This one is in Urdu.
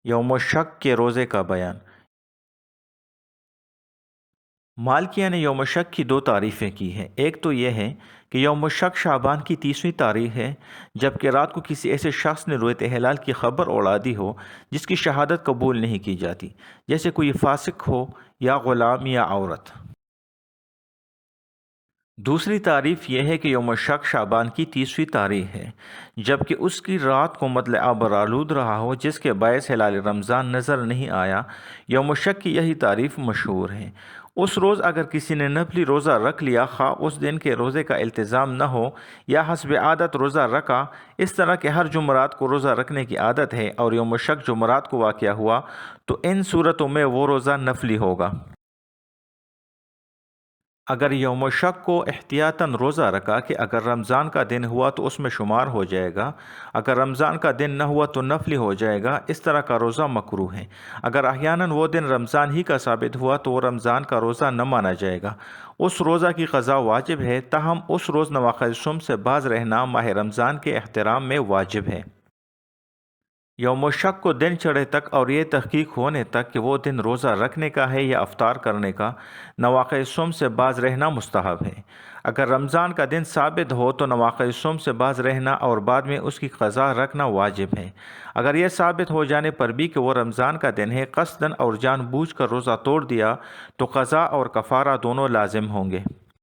یوم شک کے روزے کا بیان۔ مالکیہ نے یوم شک کی دو تعریفیں کی ہیں۔ ایک تو یہ ہے کہ یوم شک شعبان کی 30ویں تاریخ ہے، جبکہ رات کو کسی ایسے شخص نے رؤیت ہلال کی خبر اڑا دی ہو جس کی شہادت قبول نہیں کی جاتی، جیسے کوئی فاسق ہو یا غلام یا عورت۔ دوسری تعریف یہ ہے کہ یوم شک شعبان کی 30ویں تاریخ ہے، جبکہ اس کی رات کو مطلع ابرآلود رہا ہو جس کے باعث ہلال رمضان نظر نہیں آیا۔ یوم شک کی یہی تعریف مشہور ہے۔ اس روز اگر کسی نے نفلی روزہ رکھ لیا، خواہ اس دن کے روزے کا التزام نہ ہو یا حسب عادت روزہ رکھا، اس طرح کہ ہر جمعرات کو روزہ رکھنے کی عادت ہے اور یوم شک جمعرات کو واقع ہوا، تو ان صورتوں میں وہ روزہ نفلی ہوگا۔ اگر یوم شک کو احتیاطاً روزہ رکھا کہ اگر رمضان کا دن ہوا تو اس میں شمار ہو جائے گا، اگر رمضان کا دن نہ ہوا تو نفلی ہو جائے گا، اس طرح کا روزہ مکروہ ہے۔ اگر احیاناً وہ دن رمضان ہی کا ثابت ہوا تو وہ رمضان کا روزہ نہ مانا جائے گا، اس روزہ کی قضا واجب ہے، تاہم اس روز نواقض الصوم سے باز رہنا ماہ رمضان کے احترام میں واجب ہے۔ یوم شک کو دن چڑھے تک اور یہ تحقیق ہونے تک کہ وہ دن روزہ رکھنے کا ہے یا افطار کرنے کا، نواقض الصوم سے باز رہنا مستحب ہے۔ اگر رمضان کا دن ثابت ہو تو نواقض الصوم سے باز رہنا اور بعد میں اس کی قضا رکھنا واجب ہے۔ اگر یہ ثابت ہو جانے پر بھی کہ وہ رمضان کا دن ہے، قصداً اور جان بوجھ کر روزہ توڑ دیا تو قضا اور کفارہ دونوں لازم ہوں گے۔